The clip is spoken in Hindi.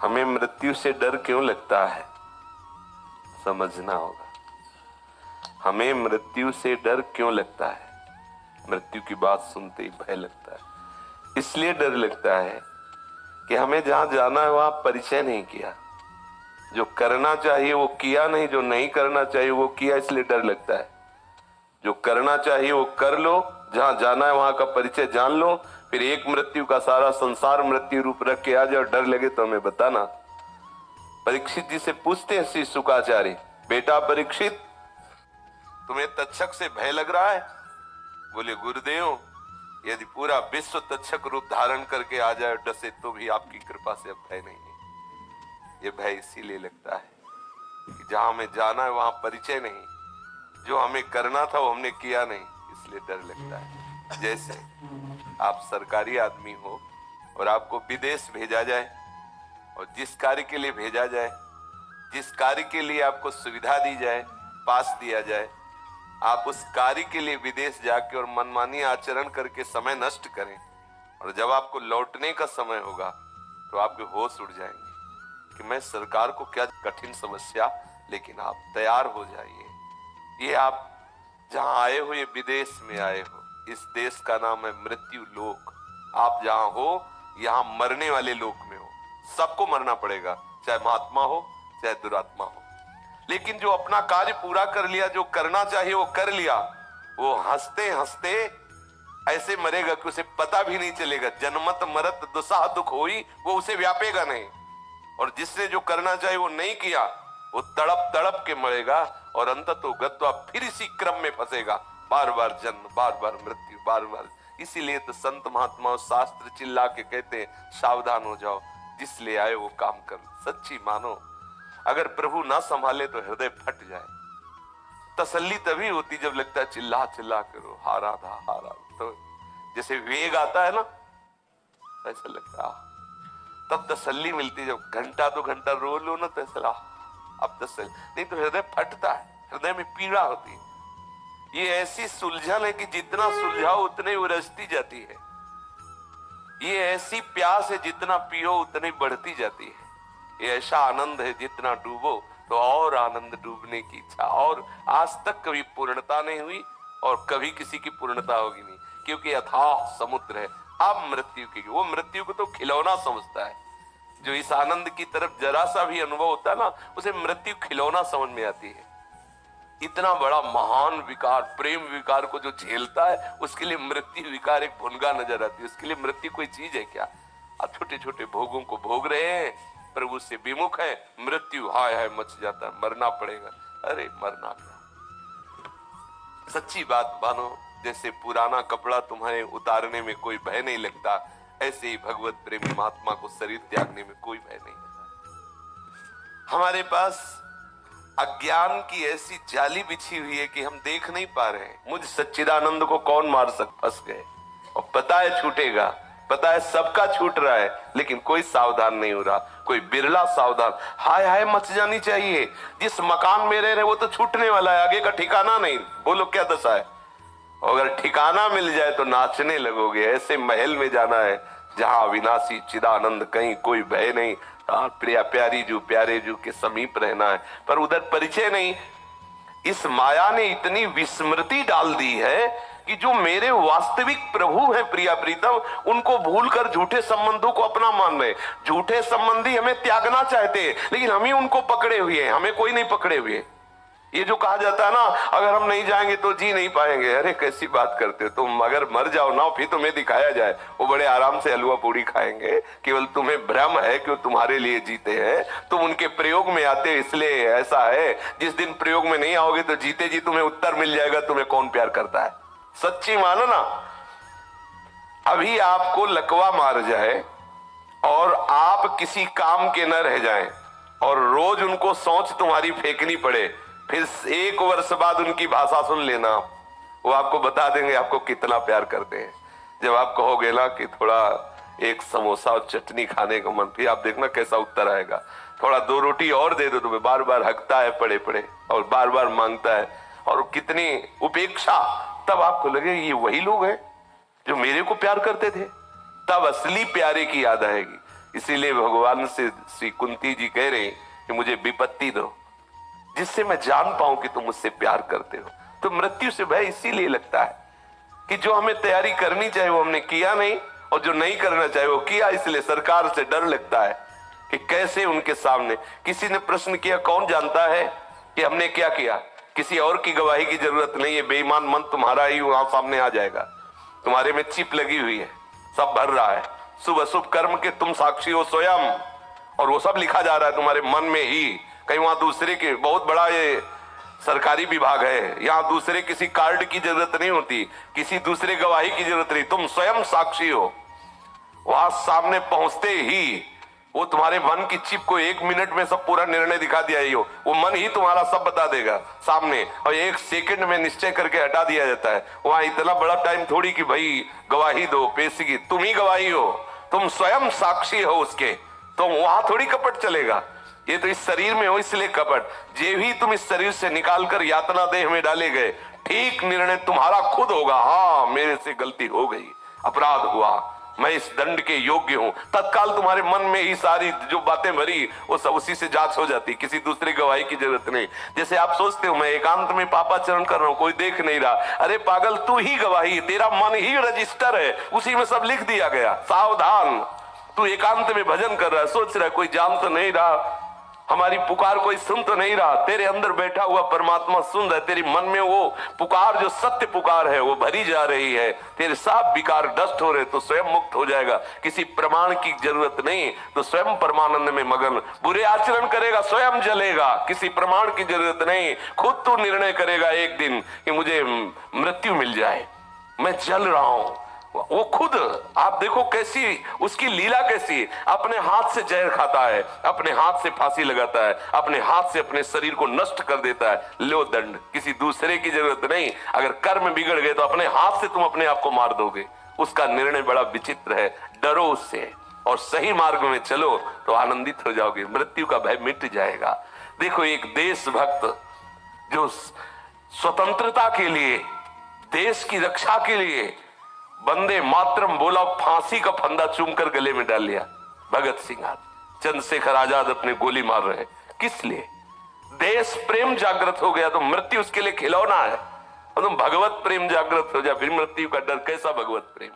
हमें मृत्यु से डर क्यों लगता है, समझना होगा। हमें मृत्यु से डर क्यों लगता है? मृत्यु की बात सुनते ही भय लगता है। इसलिए डर लगता है कि हमें जहां जाना है वहां परिचय नहीं किया, जो करना चाहिए वो किया नहीं, जो नहीं करना चाहिए वो किया, इसलिए डर लगता है। जो करना चाहिए वो कर लो, जहां जाना है वहां का परिचय जान लो, फिर एक मृत्यु का सारा संसार मृत्यु रूप रख के आ जाए और डर लगे तो हमें बताना। परीक्षित जी से पूछते हैं श्री शुकाचार्य, बेटा परीक्षित, तुम्हें तक्षक से भय लग रहा है? बोले गुरुदेव, यदि पूरा विश्व तक्षक रूप धारण करके आ जाए डसे तो भी आपकी कृपा से अब भय नहीं है। ये भय इसीलिए लगता है कि जहां हमें जाना है वहां परिचय नहीं, जो हमें करना था वो हमने किया नहीं, इसलिए डर लगता है। जैसे आप सरकारी आदमी हो और आपको विदेश भेजा जाए, और जिस कार्य के लिए भेजा जाए, जिस कार्य के लिए आपको सुविधा दी जाए, पास दिया जाए, आप उस कार्य के लिए विदेश जाके और मनमानी आचरण करके समय नष्ट करें, और जब आपको लौटने का समय होगा तो आपके होश उड़ जाएंगे कि मैं सरकार को क्या कठिन समस्या, लेकिन आप तैयार हो जाइए। ये आप जहां आए हो, ये विदेश में आए हो, इस देश का नाम है मृत्यु लोक। आप जहां हो यहां मरने वाले लोक में हो। सबको मरना पड़ेगा, चाहे महात्मा हो चाहे दुरात्मा हो। लेकिन जो अपना कार्य पूरा कर लिया, जो करना चाहिए वो कर लिया, वो हंसते हंसते ऐसे मरेगा कि उसे पता भी नहीं चलेगा। जन्मत मरत दुसाह दुख होई, वो उसे व्यापेगा नहीं। और जिसने जो करना चाहिए वो नहीं किया, वो तड़प तड़प के मरेगा और अंततः गत्वा फिर इसी क्रम में फंसेगा। बार बार जन्म, बार बार मृत्यु, बार बार। इसीलिए तो संत महात्मा और शास्त्र चिल्ला के कहते हैं, सावधान हो जाओ, जिस ले आए वो काम कर। सच्ची मानो, अगर प्रभु ना संभाले तो हृदय फट जाए। तसल्ली तभी होती जब लगता है चिल्ला चिल्ला करो, हारा था हारा। तो जैसे वेग आता है ना, ऐसा लगता है, तब तसल्ली मिलती। जब घंटा दो घंटा रो लो ना तो ऐसा अब तसल्ली, नहीं तो हृदय फटता है, हृदय में पीड़ा होती है। ये ऐसी सुलझन है कि जितना सुलझाओ उतने उलझती जाती है। ये ऐसी प्यास है, जितना पियो उतनी बढ़ती जाती है। ये ऐसा आनंद है, जितना डूबो तो और आनंद डूबने की इच्छा। और आज तक कभी पूर्णता नहीं हुई और कभी किसी की पूर्णता होगी नहीं, क्योंकि अथाह समुद्र है। अब मृत्यु की, वो मृत्यु को तो खिलौना समझता है। जो इस आनंद की तरफ जरा सा भी अनुभव होता है ना, उसे मृत्यु खिलौना समझ में आती है। इतना बड़ा महान विकार, प्रेम विकार को जो झेलता है, उसके लिए मृत्यु विकार एक भुनगा नजर आती है। उसके लिए मृत्यु कोई चीज है क्या? आप छोटे छोटे भोगों को भोग रहे हैं, प्रभु से विमुख है, मृत्यु हाय हाय मच जाता है, मरना पड़ेगा। अरे मरना क्या, सच्ची बात मानो। जैसे पुराना कपड़ा तुम्हारे उतारने में कोई भय नहीं लगता, ऐसे ही भगवत प्रेमी महात्मा को शरीर त्यागने में कोई भय नहीं लगता। हमारे पास अज्ञान की ऐसी जाली बिछी हुई है कि हम देख नहीं पा रहे हैं। मुझ सच्चिदानंद को कौन मार फंस गए, और पता है छूटेगा, पता है सबका छूट रहा है, लेकिन कोई सावधान नहीं हो रहा, कोई बिरला सावधान। हाय हाय मच जानी चाहिए। जिस मकान में रह रहे वो तो छूटने वाला है, आगे का ठिकाना नहीं। बोलो क्या दशा है? अगर ठिकाना मिल जाए तो नाचने लगोगे। ऐसे महल में जाना है जहां अविनाशी चिदानंद, कहीं कोई भय नहीं। प्रिया प्यारी जो प्यारे जो के समीप रहना है, पर उधर परिचय नहीं। इस माया ने इतनी विस्मृति डाल दी है कि जो मेरे वास्तविक प्रभु हैं प्रिया प्रीतम, उनको भूलकर झूठे संबंधों को अपना मान रहे। झूठे संबंधी हमें त्यागना चाहते हैं, लेकिन हम ही उनको पकड़े हुए हैं, हमें कोई नहीं पकड़े हुए। ये जो कहा जाता है ना, अगर हम नहीं जाएंगे तो जी नहीं पाएंगे। अरे कैसी बात करते हो तुम? अगर मर जाओ ना, फिर तुम्हें दिखाया जाए, वो बड़े आराम से हलवा पूड़ी खाएंगे। केवल तुम्हें भ्रम है कि वो तुम्हारे लिए जीते हैं, तुम उनके प्रयोग में आते इसलिए ऐसा है। जिस दिन प्रयोग में नहीं आओगे तो जीते जी तुम्हें उत्तर मिल जाएगा तुम्हें कौन प्यार करता है। सच्ची मानो ना, अभी आपको लकवा मार जाए और आप किसी काम के न रह जाएं और रोज उनको सोच तुम्हारी फेंकनी पड़े, फिर 1 वर्ष बाद उनकी भाषा सुन लेना, वो आपको बता देंगे आपको कितना प्यार करते हैं। जब आप कहोगे ना कि थोड़ा एक समोसा और चटनी खाने का मन, फिर आप देखना कैसा उत्तर आएगा। थोड़ा 2 रोटी और दे दो, तो बार बार हकता है पड़े पड़े और बार बार मांगता है, और कितनी उपेक्षा। तब आपको लगे ये वही लोग हैं जो मेरे को प्यार करते थे। तब असली प्यारे की याद आएगी। इसीलिए भगवान से श्री कुंती जी कह रहे कि मुझे विपत्ति दो जिससे मैं जान पाऊं कि तुम मुझसे प्यार करते हो। तो मृत्यु से भय इसीलिए लगता है कि जो हमें तैयारी करनी चाहिए वो हमने किया नहीं, और जो नहीं करना चाहिए वो किया। इसलिए सरकार से डर लगता है कि कैसे उनके सामने किसी ने प्रश्न किया, कौन जानता है कि हमने क्या किया। किसी और की गवाही की जरूरत नहीं है, बेईमान मन तुम्हारा ही वहां सामने आ जाएगा। तुम्हारे में चिप लगी हुई है, सब भर रहा है, शुभ अशुभ कर्म के तुम साक्षी हो स्वयं, और वो सब लिखा जा रहा है तुम्हारे मन में ही। कहीं वहां दूसरे के, बहुत बड़ा ये सरकारी विभाग है, यहाँ दूसरे किसी कार्ड की जरूरत नहीं होती, किसी दूसरे गवाही की जरूरत नहीं, तुम स्वयं साक्षी हो। वहां सामने पहुंचते ही वो तुम्हारे मन की चिप को 1 मिनट में सब पूरा निर्णय दिखा दिया ही हो, वो मन ही तुम्हारा सब बता देगा सामने, और 1 सेकंड में निश्चय करके हटा दिया जाता है। वहां इतना बड़ा टाइम थोड़ी कि भाई गवाही दो, पेशी, तुम ही गवाही हो, तुम स्वयं साक्षी हो उसके, तो वहां थोड़ी कपट चलेगा। ये तो इस शरीर में हो इसलिए कपट, जे भी तुम इस शरीर से निकालकर यातना देह में डाले गए, ठीक निर्णय तुम्हारा खुद होगा। हाँ, मेरे से गलती हो गई, अपराध हुआ, मैं इस दंड के योग्य हूं। तत्काल तुम्हारे मन में ही सारी जो बातें भरी वो सब उसी से जांच हो जाती, किसी दूसरे गवाही की जरूरत नहीं। जैसे आप सोचते हो मैं एकांत में पापाचरण कर रहा हूं, कोई देख नहीं रहा, अरे पागल, तू ही गवाही, तेरा मन ही रजिस्टर है, उसी में सब लिख दिया गया। सावधान, तू एकांत में भजन कर रहा है, सोच रहा है कोई जान तो नहीं रहा, हमारी पुकार कोई सुन तो नहीं रहा, तेरे अंदर बैठा हुआ परमात्मा सुन रहा है। तेरी मन में वो पुकार जो सत्य पुकार है वो भरी जा रही है, तेरे सब विकार डस्ट हो रहे, तो स्वयं मुक्त हो जाएगा। किसी प्रमाण की जरूरत नहीं, तो स्वयं परमानंद में मगन। बुरे आचरण करेगा स्वयं जलेगा, किसी प्रमाण की जरूरत नहीं। खुद तू निर्णय करेगा एक दिन कि मुझे मृत्यु मिल जाए, मैं जल रहा हूं। वो खुद, आप देखो कैसी उसकी लीला कैसी, अपने हाथ से जहर खाता है, अपने हाथ से फांसी लगाता है, अपने हाथ से अपने शरीर को नष्ट कर देता है। लो दंड, किसी दूसरे की जरूरत नहीं। अगर कर्म बिगड़ गए तो अपने हाथ से तुम अपने आप को मार दोगे। उसका निर्णय बड़ा विचित्र है, डरो उससे और सही मार्ग में चलो तो आनंदित हो जाओगे, मृत्यु का भय मिट जाएगा। देखो, एक देशभक्त जो स्वतंत्रता के लिए, देश की रक्षा के लिए वंदे मातरम बोला, फांसी का फंदा चूमकर गले में डाल लिया। भगत सिंह, चंद्रशेखर आजाद अपने गोली मार रहे, किस लिए? देश प्रेम जागृत हो गया तो मृत्यु उसके लिए खिलौना है। और तुम भगवत प्रेम जागृत हो जाए, फिर मृत्यु का डर कैसा भगवत प्रेम?